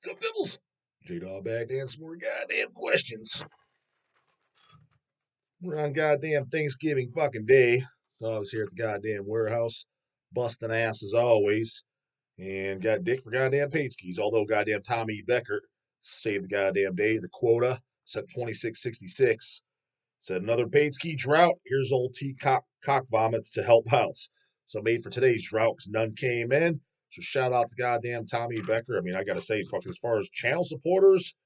What's up, Bibbles? J-Dawg back to answer more goddamn questions. We're on goddamn Thanksgiving fucking day. Dog's here at the goddamn warehouse, busting ass as always, and got dick for goddamn paid skis. Although goddamn Tommy Becker saved the goddamn day. The quota set 2666. Said another paid ski drought. Here's old T cock vomits to help out. So made for today's drought because none came in. So shout out to goddamn Tommy Becker. I mean, I gotta say, fucking as far as channel supporters,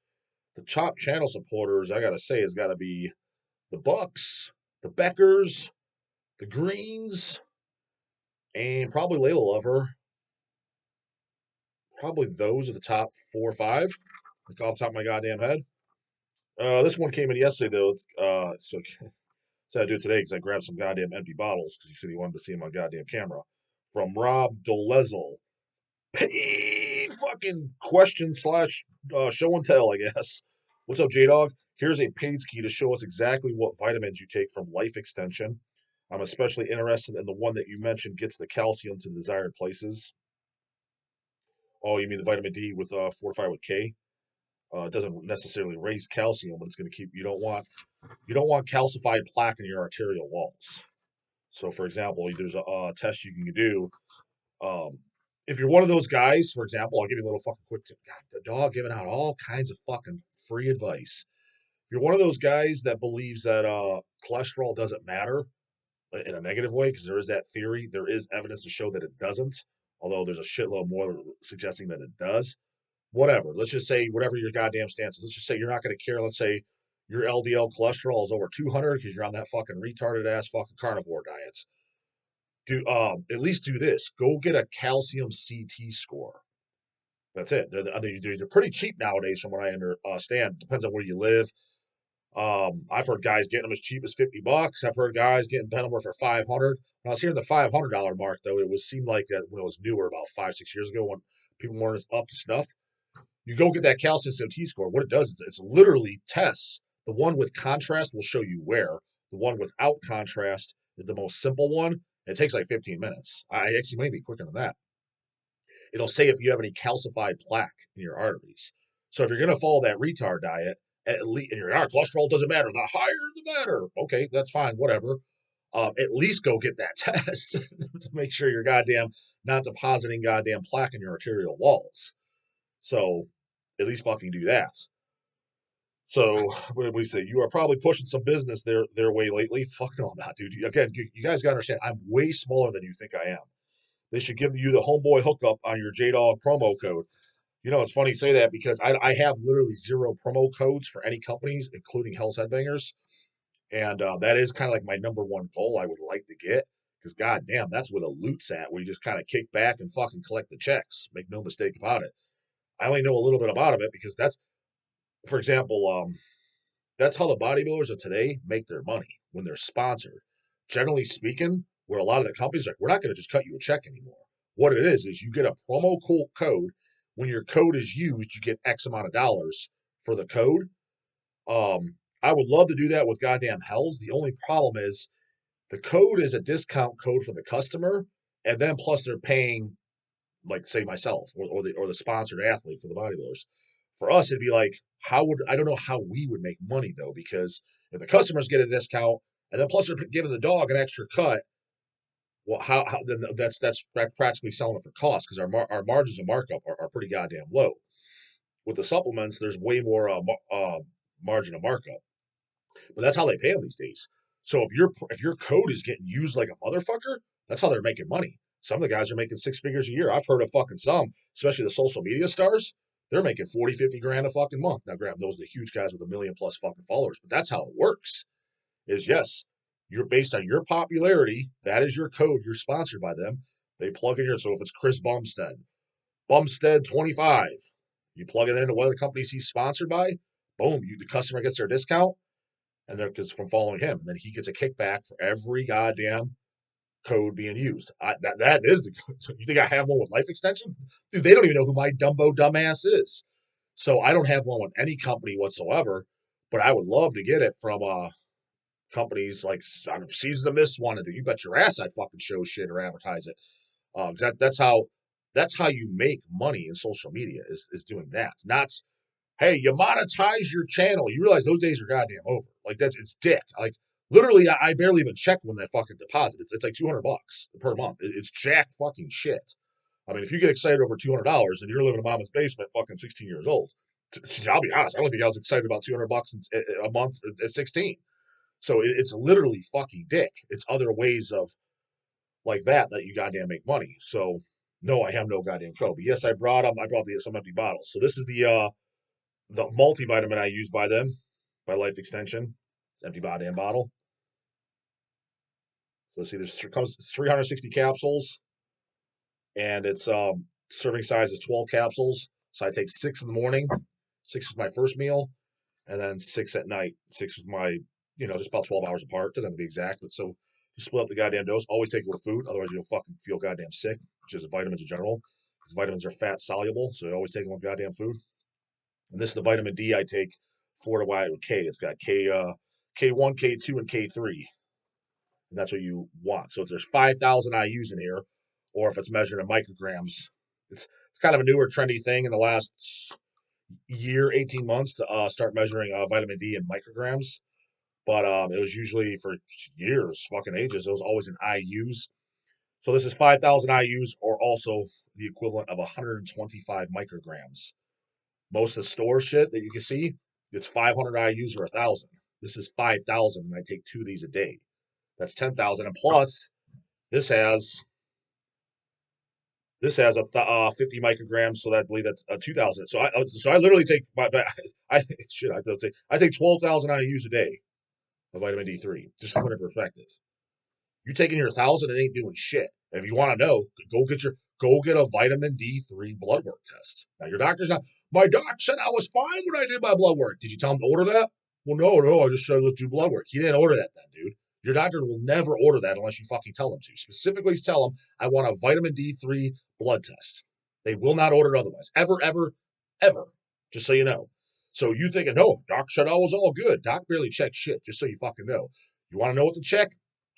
the top channel supporters, I gotta say, has got to be the Bucks, the Beckers, the Greens, and probably Layla Lover. Probably those are the top 4 or 5, like off the top of my goddamn head. This one came in yesterday though. So I do it today because I grabbed some goddamn empty bottles because he said he wanted to see them on goddamn camera. From Rob Dolezel. Paid fucking question slash show and tell, I guess. What's up, J-Dawg? Here's a paid ski to show us exactly what vitamins you take from Life Extension. I'm especially interested in the one that you mentioned gets the calcium to the desired places. Oh, you mean the vitamin D with fortified with K? It doesn't necessarily raise calcium, but it's going to keep. You don't want calcified plaque in your arterial walls. So, for example, there's a test you can do. If you're one of those guys, for example, I'll give you a little fucking quick tip. God, the dog giving out all kinds of fucking free advice. If you're one of those guys that believes that cholesterol doesn't matter in a negative way, because there is that theory, there is evidence to show that it doesn't, although there's a shitload more suggesting that it does. Whatever. Let's just say whatever your goddamn stance is. Let's just say you're not going to care. Let's say your LDL cholesterol is over 200 because you're on that fucking retarded ass fucking carnivore diets. Do at least do this. Go get a calcium CT score. That's it. They're pretty cheap nowadays, from what I understand. Depends on where you live. I've heard guys getting them as cheap as $50. I've heard guys getting them for 500. When I was hearing the $500 mark, though, seemed like that when it was newer, about 5-6 years ago, when people weren't up to snuff. You go get that calcium CT score. What it does is it's literally tests. The one with contrast will show you where. The one without contrast is the most simple one. It takes like 15 minutes. I actually maybe quicker than that. It'll say if you have any calcified plaque in your arteries. So if you're going to follow that retard diet, at least, and your cholesterol doesn't matter. The higher the better. Okay, that's fine. Whatever. At least go get that test to make sure you're goddamn not depositing goddamn plaque in your arterial walls. So at least fucking do that. So what did we say? You are probably pushing some business their way lately. Fuck no, I'm not, dude. Again, you guys gotta understand, I'm way smaller than you think I am. They should give you the homeboy hookup on your J-Dawg promo code. You know, it's funny you say that because I have literally 0 promo codes for any companies, including Hell's Headbangers. And that is kind of like my number one goal I would like to get. Because goddamn, that's where the loot's at, where you just kind of kick back and fucking collect the checks. Make no mistake about it. I only know a little bit about it because for example, that's how the bodybuilders of today make their money when they're sponsored. Generally speaking, where a lot of the companies are like, we're not going to just cut you a check anymore. What it is you get a promo code. When your code is used, you get X amount of dollars for the code. I would love to do that with goddamn Hells. The only problem is the code is a discount code for the customer, and then plus they're paying, like say myself or the sponsored athlete for the bodybuilders. For us, it'd be like, I don't know how we would make money though, because if the customers get a discount and then plus they're giving the dog an extra cut, well, how then that's practically selling it for cost because our margins of markup are pretty goddamn low. With the supplements, there's way more margin of markup, but that's how they pay them these days. So if your code is getting used like a motherfucker, that's how they're making money. Some of the guys are making 6 figures a year. I've heard of fucking some, especially the social media stars. They're making 40, 50 grand a fucking month. Now, grab those are the huge guys with 1 million+ fucking followers, but that's how it works. Is yes, you're based on your popularity. That is your code. You're sponsored by them. They plug in your. So if it's Chris Bumstead 25, you plug it into one of the companies he's sponsored by. Boom, the customer gets their discount, and they're because from following him, and then he gets a kickback for every goddamn code being used. That is the. You think I have one with Life Extension? Dude, they don't even know who my dumbass is. So I don't have one with any company whatsoever, but I would love to get it from companies like I don't know, Season of Mist wanted to. You bet your ass I'd fucking show shit or advertise it. That's how That's how you make money in social media is doing that. Not, hey, you monetize your channel. You realize those days are goddamn over. Like it's dick. Like literally, I barely even check when that fucking deposit. It's like $200 per month. It's jack fucking shit. I mean, if you get excited over $200 and you're living in a mama's basement, fucking 16 years old, I'll be honest. I don't think I was excited about $200 a month at 16. So it's literally fucking dick. It's other ways of like that you goddamn make money. So no, I have no goddamn pro. But yes, I brought some empty bottles. So this is the multivitamin I use by them, by Life Extension, empty goddamn bottle. So see, there's comes 360 capsules, and it's serving size is 12 capsules. So I take 6 in the morning, 6 is my first meal, and then 6 at night. 6 is my, just about 12 hours apart. Doesn't have to be exact, but so you split up the goddamn dose. Always take it with food, otherwise you'll fucking feel goddamn sick, which is vitamins in general. Because vitamins are fat soluble, so you always take them with goddamn food. And this is the vitamin D I take fortified with K. It's got K1, K2, and K3. And that's what you want. So if there's 5,000 IUs in here, or if it's measured in micrograms, it's kind of a newer trendy thing in the last year, 18 months to start measuring vitamin D in micrograms. But it was usually for years, fucking ages, it was always in IUs. So this is 5,000 IUs, or also the equivalent of 125 micrograms. Most of the store shit that you can see, it's 500 IUs or 1,000. This is 5,000, and I take 2 of these a day. That's 10,000, and plus this has 50 micrograms, so I believe that's 2,000. So I literally take I take 12,000 IUs a day of vitamin D3, just to put it in perspective. You taking your 1,000 and ain't doing shit. And if you want to know, go get a vitamin D3 blood work test. Now your doctor's not. My doc said I was fine when I did my blood work. Did you tell him to order that? Well, no, I just said let's do blood work. He didn't order that then, dude. Your doctor will never order that unless you fucking tell them to. Specifically tell them I want a vitamin D3 blood test. They will not order it otherwise. Ever, ever, ever. Just so you know. So you thinking, no, doc said I was all good. Doc barely checks shit, just so you fucking know. You want to know what to check?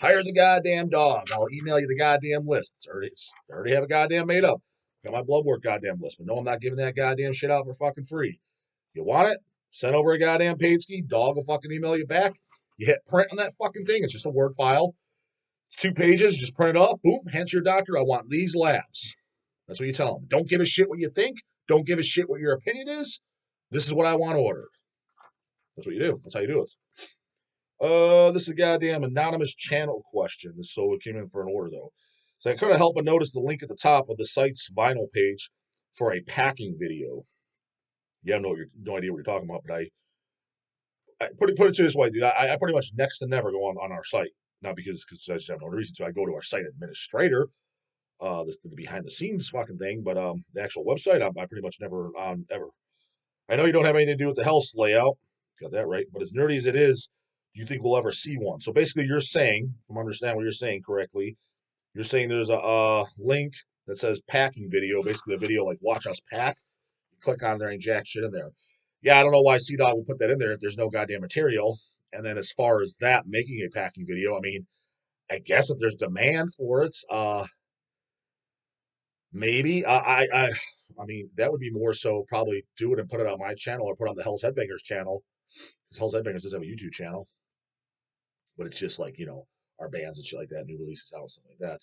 Hire the goddamn dog. I'll email you the goddamn list. I already have a goddamn made up. Got my blood work goddamn list. But no, I'm not giving that goddamn shit out for fucking free. You want it? Send over a goddamn paid ski. Dog will fucking email you back. You hit print on that fucking thing. It's just a Word file. It's 2 pages. Just print it off. Boom. Hand to your doctor. I want these labs. That's what you tell them. Don't give a shit what you think. Don't give a shit what your opinion is. This is what I want ordered. That's what you do. That's how you do it. This is a goddamn anonymous channel question. So it came in for an order though. So I couldn't help but notice the link at the top of the site's vinyl page for a packing video. You have no idea what you're talking about, but I put it to this way, dude. I pretty much next to never go on our site. Not because I just have no reason to. I go to our site administrator, the behind the scenes fucking thing, but the actual website I pretty much never on ever. I know you don't have anything to do with the house layout. Got that right. But as nerdy as it is, do you think we'll ever see one? So basically, you're saying, if I'm understanding what you're saying correctly, you're saying there's a link that says packing video, basically a video like watch us pack. You click on there and jack shit in there. Yeah, I don't know why CDOG would put that in there if there's no goddamn material. And then as far as that making a packing video, I mean, I guess if there's demand for it, maybe I mean that would be more so probably do it and put it on my channel or put it on the Hell's Headbangers channel because Hell's Headbangers does have a YouTube channel, but it's just like our bands and shit like that, new releases out, something like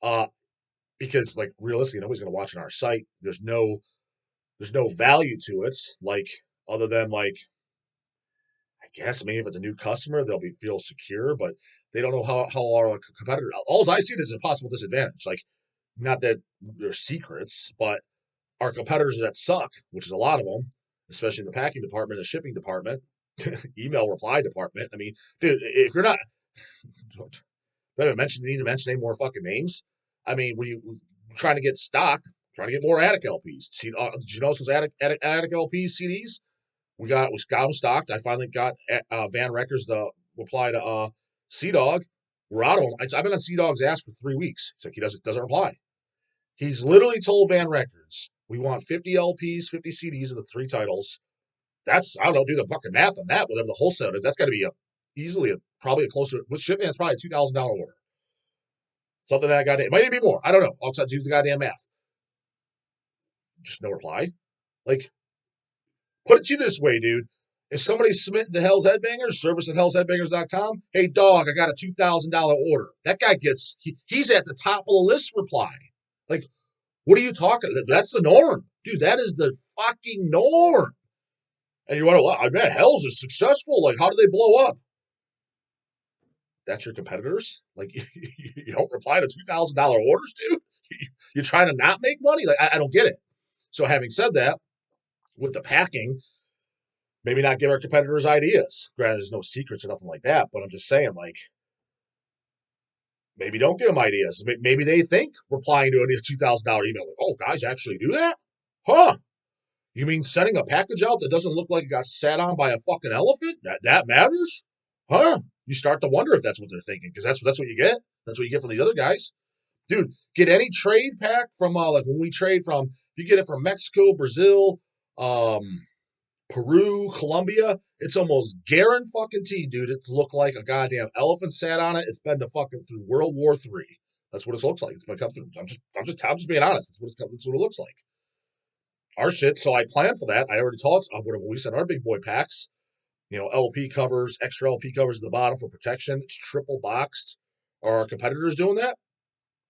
that. Because like realistically, nobody's gonna watch on our site. There's no value to it, like other than like I guess maybe if it's a new customer, they'll feel secure, but they don't know how our competitor. All I see it as a possible disadvantage. Like not that they're secrets, but our competitors that suck, which is a lot of them, especially in the packing department, the shipping department, email reply department. I mean, dude, if you're not, I need to mention any more fucking names. I mean, when you trying to get stock, trying to get more Attic LPs. See, did you notice those Attic LPs CDs? We got them stocked. I finally got Van Records the reply to CDOG. We're out of them. I've been on CDOG's ass for 3 weeks. It's like he doesn't reply. He's literally told Van Records, we want 50 LPs, 50 CDs of the 3 titles. That's, I don't know, do the fucking math on that, whatever the wholesale is. That's got to be probably a closer, with shipping, it's probably a $2,000 order. Something that it might even be more. I don't know. I'll do the goddamn math. Just no reply. Like, put it to you this way, dude. If somebody's submitting to Hell's Headbangers, service at hellsheadbangers.com, hey, dog, I got a $2,000 order. That guy gets, he's at the top of the list reply. Like, what are you talking? That's the norm. Dude, that is the fucking norm. And you want to, I bet Hell's is successful. Like, how do they blow up? That's your competitors? Like, you don't reply to $2,000 orders, dude? You're trying to not make money? Like, I don't get it. So having said that, with the packing, maybe not give our competitors ideas. Granted, there's no secrets or nothing like that, but I'm just saying, like, maybe don't give them ideas. Maybe they think replying to a $2,000 email, like, oh, guys actually do that? Huh? You mean sending a package out that doesn't look like it got sat on by a fucking elephant? That matters? Huh? You start to wonder if that's what they're thinking, because that's what you get. That's what you get from these other guys. Dude, get any trade pack from like when we trade from, if you get it from Mexico, Brazil, Peru, Colombia, it's almost guaranteed, dude, it look like a goddamn elephant sat on it. It's been to fucking through World War III. That's what it looks like. It's been come through. I'm just being honest. That's what it looks like. Our shit. So I planned for that. I already talked what we said. Our big boy packs, LP covers, extra LP covers at the bottom for protection. It's triple boxed. Are our competitors doing that?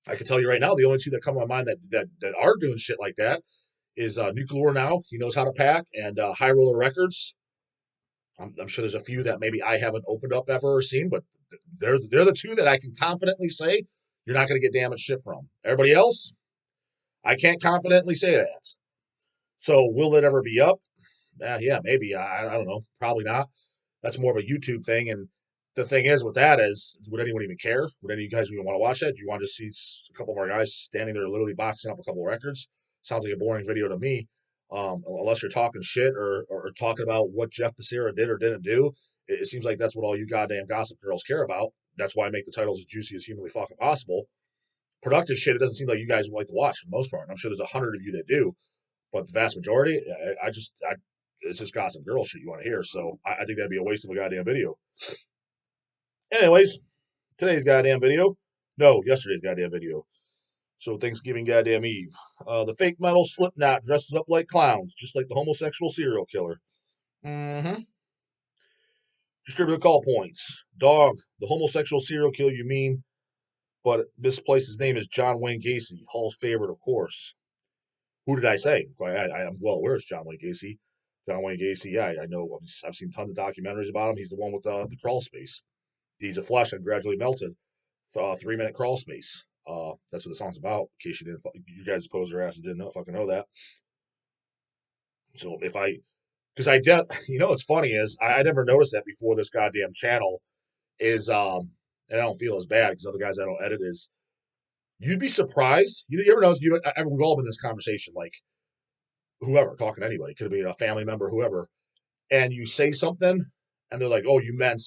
I can tell you right now, the only two that come to my mind that are doing shit like that is Nuclear Now. He knows how to pack, and High Roller Records. I'm sure there's a few that maybe I haven't opened up ever or seen, but they're the two that I can confidently say you're not going to get damaged shit from. Everybody else, I can't confidently say that. So will it ever be up? Yeah, maybe. I don't know. Probably not. That's more of a YouTube thing. And the thing is with that is, would anyone even care? Would any of you guys even want to watch that? Do you want to see a couple of our guys standing there literally boxing up a couple of records? Sounds like a boring video to me. Unless you're talking shit or talking about what Jeff Becerra did or didn't do. It seems like that's what all you goddamn gossip girls care about. That's why I make the titles as juicy as humanly fucking possible. Productive shit, it doesn't seem like you guys would like to watch for the most part. I'm sure there's 100 of you that do, but the vast majority, it's just gossip girl shit you want to hear. So I think that'd be a waste of a goddamn video. Anyways, today's goddamn video. No, yesterday's goddamn video. So Thanksgiving goddamn Eve. The fake metal Slipknot dresses up like clowns, just like the homosexual serial killer. Mm-hmm. Distributor call points. DAWG, the homosexual serial killer you mean, but this place's name is John Wayne Gacy, Hall's favorite, of course. Who did I say? I'm well aware it's John Wayne Gacy. John Wayne Gacy, yeah, I know. I've seen tons of documentaries about him. He's the one with the crawl space. Deeds of Flesh and Gradually Melted. 3-minute crawl space. That's what the song's about. In case you guys poser asses didn't fucking know that. So because what's funny is I never noticed that before this goddamn channel is and I don't feel as bad because other guys I don't edit is you'd be surprised. You ever notice we've all been in this conversation like whoever talking to anybody could be a family member whoever and you say something and they're like, oh, you meant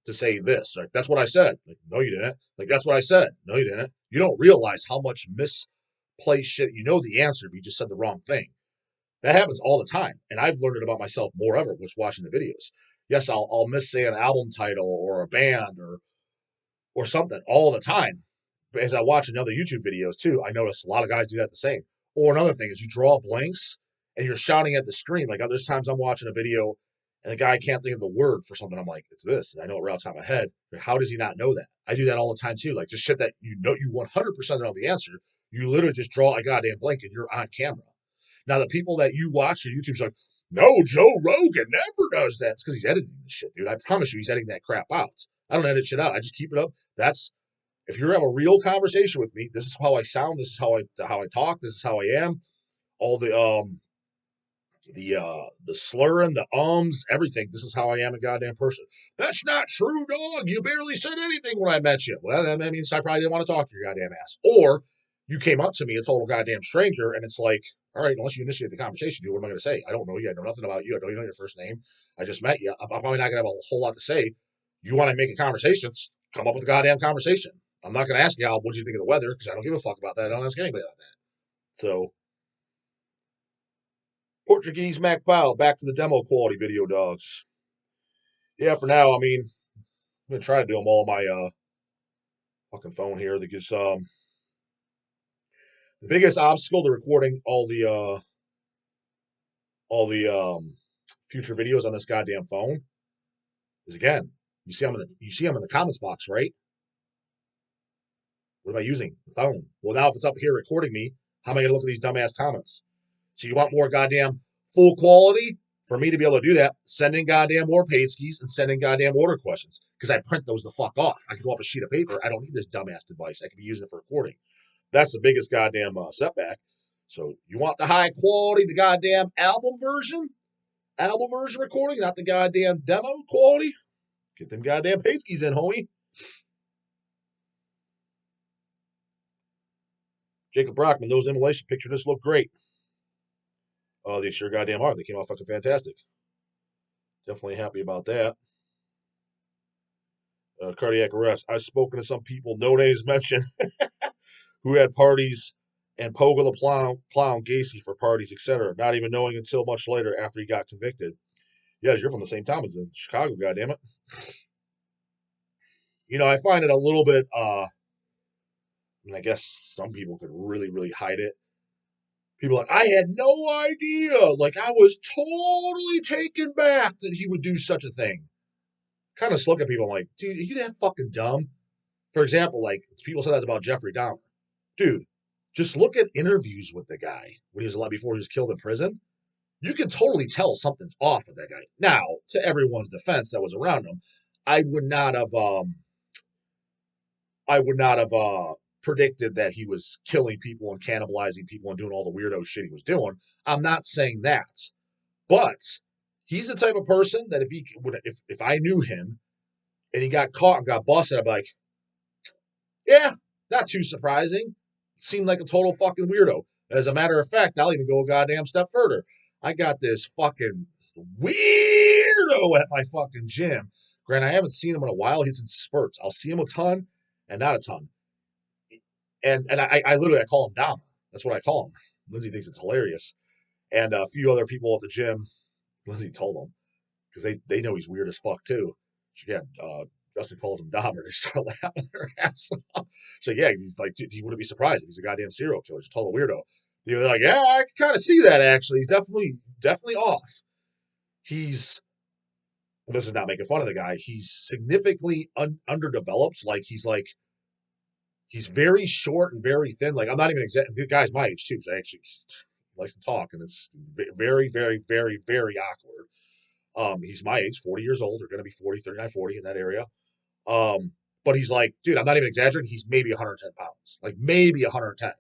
to say this. Like, that's what I said. Like, no, you didn't. Like, that's what I said. No, you didn't. You don't realize how much misplaced shit. You know the answer, but you just said the wrong thing. That happens all the time. And I've learned it about myself more ever was watching the videos. Yes, I'll miss say an album title or a band or something all the time. But as I watch another YouTube videos too, I notice a lot of guys do that the same. Or another thing is you draw blanks and you're shouting at the screen. Like there's times I'm watching a video and the guy can't think of the word for something. I'm like, it's this. And I know it right off the top of my head. Like, how does he not know that? I do that all the time too. Like just shit that you 100% know the answer. You literally just draw a goddamn blank and you're on camera. Now the people that you watch on YouTube's like, no, Joe Rogan never does that. It's because he's editing this shit, dude. I promise you he's editing that crap out. I don't edit shit out. I just keep it up. If you have a real conversation with me, this is how I sound. This is how I talk. This is how I am. All the slurring, the everything. This is how I am a goddamn person. That's not true, dog. You barely said anything when I met you. Well, that means I probably didn't want to talk to your goddamn ass. Or you came up to me, a total goddamn stranger, and it's like, all right, unless you initiate the conversation, dude, what am I going to say? I don't know you. I know nothing about you. I don't even know your first name. I just met you. I'm probably not going to have a whole lot to say. You want to make a conversation? Come up with a goddamn conversation. I'm not going to ask you, what do you think of the weather? Because I don't give a fuck about that. I don't ask anybody about that. So, Portuguese Mac Pile, back to the demo quality video, dogs. Yeah, for now, I mean, I'm going to try to do them all on my fucking phone here because the biggest obstacle to recording all the all the future videos on this goddamn phone is again, you see them in the comments box, right? What am I using? The phone. Well, now if it's up here recording me, how am I gonna look at these dumbass comments? So you want more goddamn full quality? For me to be able to do that, send in goddamn more paid skis and send in goddamn order questions. Because I print those the fuck off. I can go off a sheet of paper. I don't need this dumbass device. I can be using it for recording. That's the biggest goddamn setback. So you want the high quality, the goddamn album version recording, not the goddamn demo quality. Get them goddamn paid skis in, homie. Jacob Brockman, those immolation pictures just look great. Oh, they sure goddamn are. They came out fucking fantastic. Definitely happy about that. Cardiac arrest. I've spoken to some people, no names mentioned, who had parties and Pogo the clown Gacy for parties, etc., not even knowing until much later after he got convicted. Yes, you're from the same town as in Chicago, goddammit. You know, I find it a little bit, I mean, I guess some people could really, really hide it. People are like, I had no idea. Like, I was totally taken back that he would do such a thing. Kind of look at people like, dude, are you that fucking dumb? For example, like, people say that about Jeffrey Dahmer. Dude, just look at interviews with the guy when he was alive before he was killed in prison. You can totally tell something's off with that guy. Now, to everyone's defense that was around him, I would not have predicted that he was killing people and cannibalizing people and doing all the weirdo shit he was doing. I'm not saying that, but he's the type of person that if I knew him and he got caught and got busted, I'd be like, yeah, not too surprising. Seemed like a total fucking weirdo. As a matter of fact, I'll even go a goddamn step further. I got this fucking weirdo at my fucking gym. Grant, I haven't seen him in a while. He's in spurts. I'll see him a ton and not a ton. And I literally I call him Dom. That's what I call him. Lindsay thinks it's hilarious. And a few other people at the gym, Lindsay told them because they know he's weird as fuck too. So yeah, Justin calls him Dahmer. They start laughing their ass off. So yeah, he's like, dude, he wouldn't be surprised if he's a goddamn serial killer. He's a total weirdo. They're like, yeah, I can kind of see that actually. He's definitely off. He's this is not making fun of the guy. He's significantly underdeveloped. He's very short and very thin. Like I'm not even the guy's my age too. So actually likes to talk, and it's very, very, very, very awkward. He's my age, 40 years old, or going to be 40, 39, 40 in that area. But he's like, dude, I'm not even exaggerating. He's maybe 110 pounds, like maybe 110.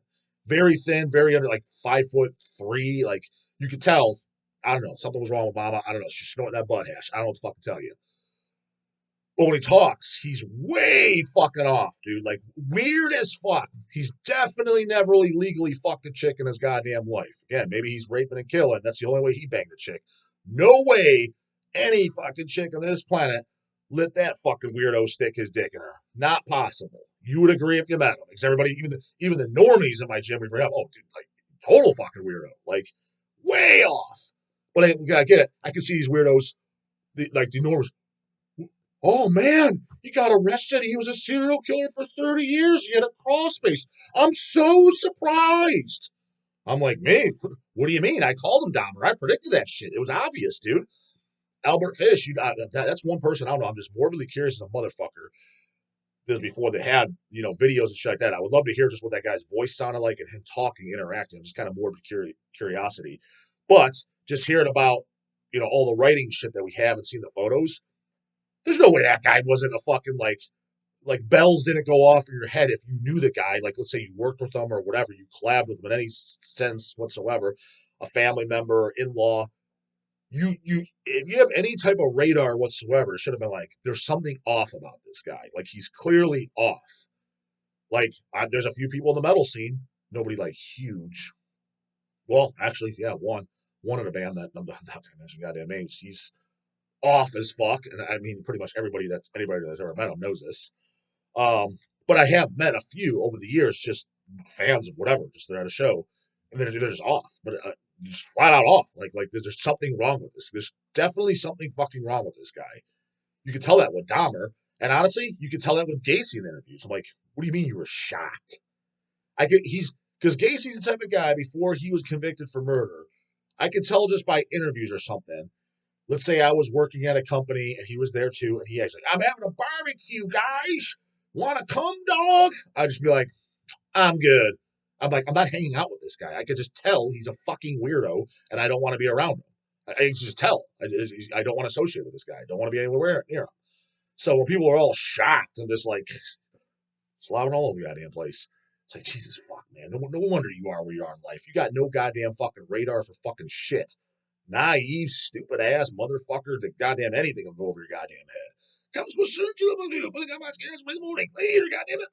Very thin, very under, like 5'3". Like you could tell, I don't know, something was wrong with Mama. I don't know. She's snorting that butt hash. I don't know what the fuck to tell you. But when he talks, he's way fucking off, dude. Like weird as fuck. He's definitely never really legally fucked a chick in his goddamn life. Again, maybe he's raping and killing. That's the only way he banged a chick. No way any fucking chick on this planet let that fucking weirdo stick his dick in her. Not possible. You would agree if you met him. Because everybody, even the normies in my gym would bring up, oh, dude, like total fucking weirdo. Like way off. But I gotta get it. I can see these weirdos, the normies. Oh man, he got arrested. He was a serial killer for 30 years. He had a crawl space. I'm so surprised. I'm like, man, what do you mean? I called him Dahmer. I predicted that shit. It was obvious, dude. Albert Fish, that's one person I don't know. I'm just morbidly curious as a motherfucker. This was before they had, videos and shit like that. I would love to hear just what that guy's voice sounded like and him talking, interacting. Just kind of morbid curiosity. But just hearing about, all the writing shit that we have and seen the photos, there's no way that guy wasn't a fucking like bells didn't go off in your head if you knew the guy. Like let's say you worked with him or whatever, you collabed with him in any sense whatsoever, a family member, in-law. You if you have any type of radar whatsoever, it should have been like there's something off about this guy. Like he's clearly off. Like there's a few people in the metal scene, nobody like huge. Well, actually, yeah, one in a band that I'm not gonna mention goddamn names. He's off as fuck, and I mean pretty much anybody that's ever met him knows this. But I have met a few over the years, just fans of whatever, just they're at a show, and they're just off, but just flat out off. Like there's something wrong with this. There's definitely something fucking wrong with this guy. You could tell that with Dahmer, and honestly, you could tell that with Gacy in interviews. I'm like, what do you mean you were shocked? He's because Gacy's the type of guy before he was convicted for murder. I could tell just by interviews or something. Let's say I was working at a company and he was there too, and he's like, I'm having a barbecue, guys. Want to come, dog? I'd just be like, I'm good. I'm like, I'm not hanging out with this guy. I could just tell he's a fucking weirdo and I don't want to be around him. I can just tell. I don't want to associate with this guy. I don't want to be anywhere near him. So when people are all shocked, I'm just like, slobbing all over the goddamn place. It's like, Jesus fuck, man. No wonder you are where you are in life. You got no goddamn fucking radar for fucking shit. Naive, stupid ass motherfucker that goddamn anything will go over your goddamn head. Comes with surgery, but I got my scares in the morning. Later, goddamn it.